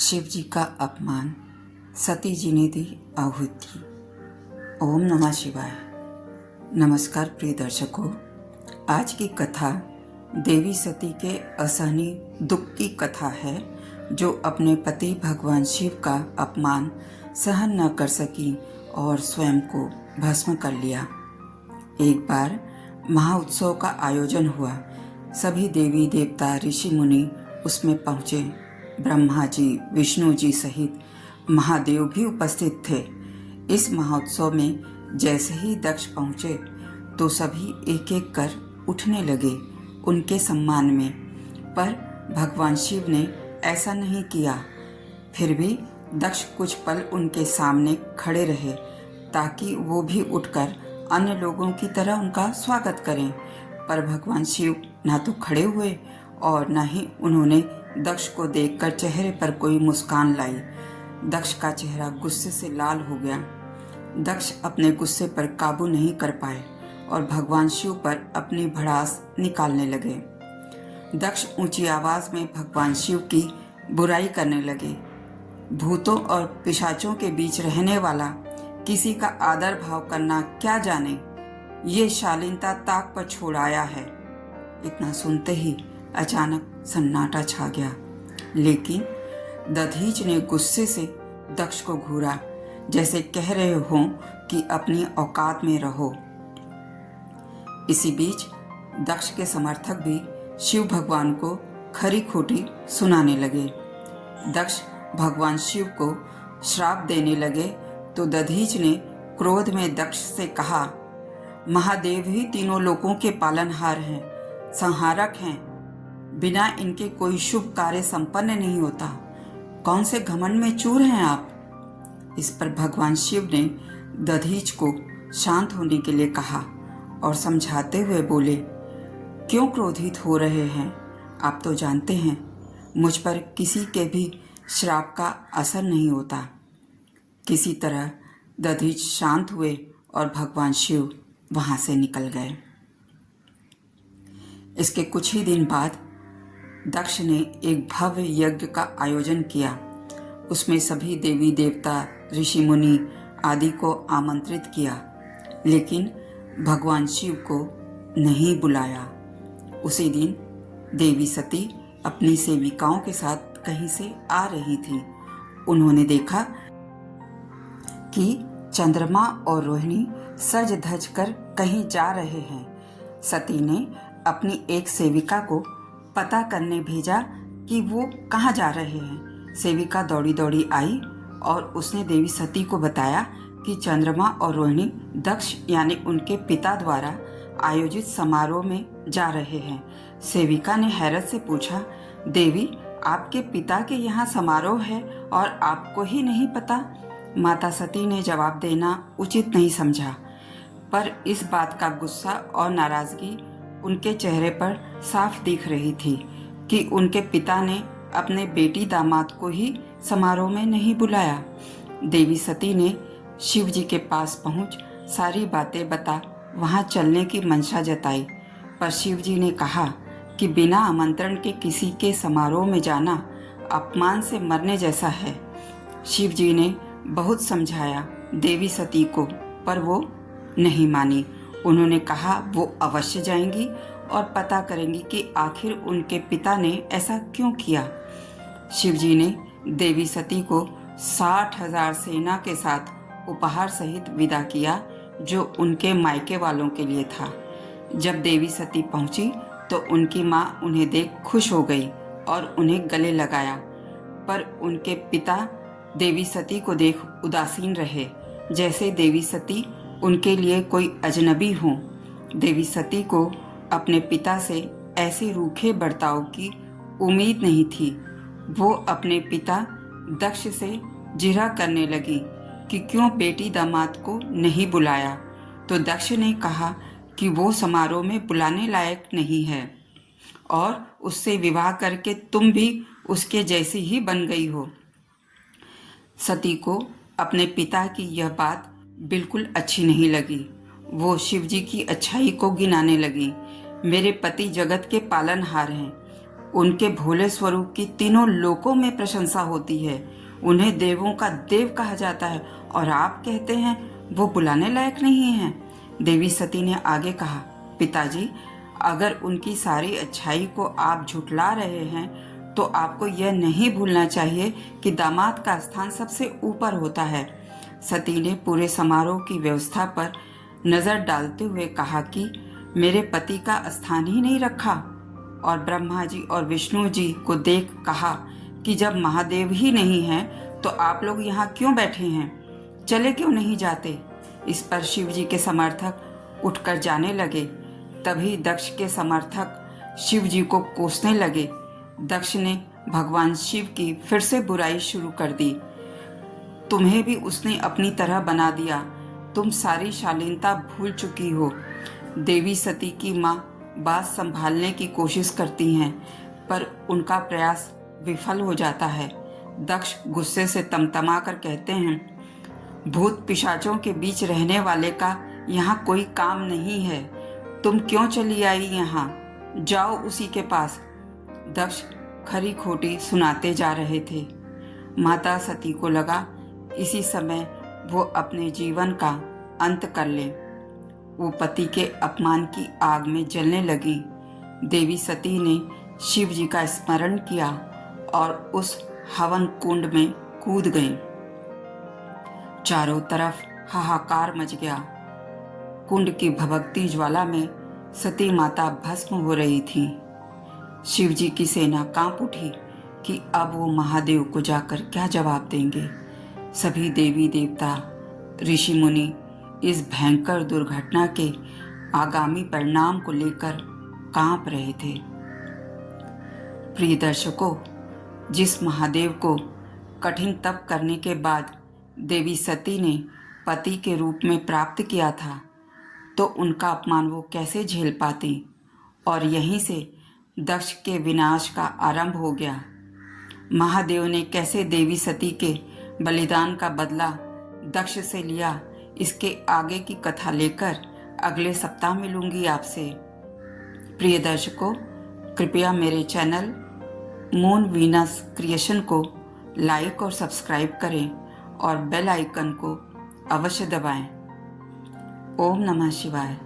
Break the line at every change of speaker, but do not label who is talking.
शिव जी का अपमान, सती जी ने दी आहुति। ओम नमः शिवाय। नमस्कार प्रिय दर्शकों, आज की कथा देवी सती के असहनीय दुख की कथा है, जो अपने पति भगवान शिव का अपमान सहन न कर सकी और स्वयं को भस्म कर लिया। एक बार महाउत्सव का आयोजन हुआ। सभी देवी देवता ऋषि मुनि उसमें पहुँचे। ब्रह्मा जी, विष्णु जी सहित महादेव भी उपस्थित थे। इस महोत्सव में जैसे ही दक्ष पहुँचे तो सभी एक एक कर उठने लगे उनके सम्मान में, पर भगवान शिव ने ऐसा नहीं किया। फिर भी दक्ष कुछ पल उनके सामने खड़े रहे ताकि वो भी उठकर अन्य लोगों की तरह उनका स्वागत करें, पर भगवान शिव ना तो खड़े हुए और न ही उन्होंने दक्ष को देखकर चेहरे पर कोई मुस्कान लाई। दक्ष का चेहरा गुस्से से लाल हो गया। दक्ष अपने गुस्से पर काबू नहीं कर पाए और भगवान शिव पर अपनी भड़ास निकालने लगे। दक्ष ऊंची आवाज में भगवान शिव की बुराई करने लगे। भूतों और पिशाचों के बीच रहने वाला किसी का आदर भाव करना क्या जाने, ये शालीनता ताक पर छोड़ आया है। इतना सुनते ही अचानक सन्नाटा छा गया, लेकिन दधीच ने गुस्से से दक्ष को घूरा, जैसे कह रहे हों कि अपनी औकात में रहो। इसी बीच दक्ष के समर्थक भी शिव भगवान को खरी खोटी सुनाने लगे। दक्ष भगवान शिव को श्राप देने लगे तो दधीच ने क्रोध में दक्ष से कहा, महादेव ही तीनों लोकों के पालनहार हैं, संहारक हैं। बिना इनके कोई शुभ कार्य संपन्न नहीं होता। कौन से घमंड में चूर हैं आप? इस पर भगवान शिव ने दधीच को शांत होने के लिए कहा और समझाते हुए बोले, क्यों क्रोधित हो रहे हैं? आप तो जानते हैं मुझ पर किसी के भी श्राप का असर नहीं होता। किसी तरह दधीच शांत हुए और भगवान शिव वहां से निकल गए। इसके कुछ ही दिन बाद दक्ष ने एक भव्य यज्ञ का आयोजन किया। उसमें सभी देवी देवता, ऋषि मुनि आदि को आमंत्रित किया, लेकिन भगवान शिव को नहीं बुलाया। उसी दिन देवी सती अपनी सेविकाओं के साथ कहीं से आ रही थी। उन्होंने देखा कि चंद्रमा और रोहिणी सज धज कर कहीं जा रहे हैं। सती ने अपनी एक सेविका को पता करने भेजा कि वो कहाँ जा रहे हैं। सेविका दौड़ी दौड़ी आई और उसने देवी सती को बताया कि चंद्रमा और रोहिणी दक्ष यानी उनके पिता द्वारा आयोजित समारोह में जा रहे हैं। सेविका ने हैरत से पूछा, देवी, आपके पिता के यहाँ समारोह है और आपको ही नहीं पता? माता सती ने जवाब देना उचित नहीं समझा, पर इस बात का गुस्सा और नाराजगी उनके चेहरे पर साफ दिख रही थी कि उनके पिता ने अपने बेटी दामाद को ही समारोह में नहीं बुलाया। देवी सती ने शिव जी के पास पहुंच सारी बातें बता वहां चलने की मंशा जताई, पर शिव जी ने कहा कि बिना आमंत्रण के किसी के समारोह में जाना अपमान से मरने जैसा है। शिव जी ने बहुत समझाया देवी सती को, पर वो नहीं मानी। उन्होंने कहा वो अवश्य जाएंगी और पता करेंगी कि आखिर उनके पिता ने ऐसा क्यों किया। शिवजी ने देवी सती को 60,000 सेना के साथ उपहार सहित विदा किया, जो उनके मायके वालों के लिए था। जब देवी सती पहुंची तो उनकी माँ उन्हें देख खुश हो गई और उन्हें गले लगाया, पर उनके पिता देवी सती को देख उदासीन रहे, जैसे देवी सती उनके लिए कोई अजनबी हो। देवी सती को अपने पिता से ऐसे रूखे बर्ताव की उम्मीद नहीं थी। वो अपने पिता दक्ष से जिरह करने लगी कि क्यों बेटी दामाद को नहीं बुलाया। तो दक्ष ने कहा कि वो समारोह में बुलाने लायक नहीं है और उससे विवाह करके तुम भी उसके जैसी ही बन गई हो। सती को अपने पिता की यह बात बिल्कुल अच्छी नहीं लगी। वो शिवजी की अच्छाई को गिनाने लगी। मेरे पति जगत के पालनहार हैं, उनके भोले स्वरूप की तीनों लोकों में प्रशंसा होती है। उन्हें देवों का देव कहा जाता है और आप कहते हैं वो बुलाने लायक नहीं है। देवी सती ने आगे कहा, पिताजी, अगर उनकी सारी अच्छाई को आप झुठला रहे हैं तो आपको यह नहीं भूलना चाहिए कि दामाद का स्थान सबसे ऊपर होता है। सती ने पूरे समारोह की व्यवस्था पर नजर डालते हुए कहा कि मेरे पति का स्थान ही नहीं रखा, और ब्रह्मा जी और विष्णु जी को देख कहा कि जब महादेव ही नहीं हैं तो आप लोग यहाँ क्यों बैठे हैं, चले क्यों नहीं जाते। इस पर शिव जी के समर्थक उठकर जाने लगे। तभी दक्ष के समर्थक शिव जी को कोसने लगे। दक्ष ने भगवान शिव की फिर से बुराई शुरू कर दी। तुम्हें भी उसने अपनी तरह बना दिया, तुम सारी शालीनता भूल चुकी हो। देवी सती की माँ बात संभालने की कोशिश करती हैं, पर उनका प्रयास विफल हो जाता है। दक्ष गुस्से से तमतमा कर कहते हैं, भूत पिशाचों के बीच रहने वाले का यहाँ कोई काम नहीं है, तुम क्यों चली आई यहाँ, जाओ उसी के पास। दक्ष खरी खोटी सुनाते जा रहे थे। माता सती को लगा इसी समय वो अपने जीवन का अंत कर ले। वो पति के अपमान की आग में जलने लगी। देवी सती ने शिव जी का स्मरण किया और उस हवन कुंड में कूद गईं। चारों तरफ हाहाकार मच गया। कुंड की भभकती ज्वाला में सती माता भस्म हो रही थी। शिव जी की सेना कांप उठी कि अब वो महादेव को जाकर क्या जवाब देंगे। सभी देवी देवता, ऋषि मुनि इस भयंकर दुर्घटना के आगामी परिणाम को लेकर कांप रहे थे। प्रिय दर्शकों, जिस महादेव को कठिन तप करने के बाद देवी सती ने पति के रूप में प्राप्त किया था, तो उनका अपमान वो कैसे झेल पाती, और यहीं से दक्ष के विनाश का आरंभ हो गया। महादेव ने कैसे देवी सती के बलिदान का बदला दक्ष से लिया, इसके आगे की कथा लेकर अगले सप्ताह मिलूंगी आपसे। प्रिय दर्शकों, कृपया मेरे चैनल मून वीनस क्रिएशन को लाइक और सब्सक्राइब करें और बेल आइकन को अवश्य दबाएं। ओम नमः शिवाय।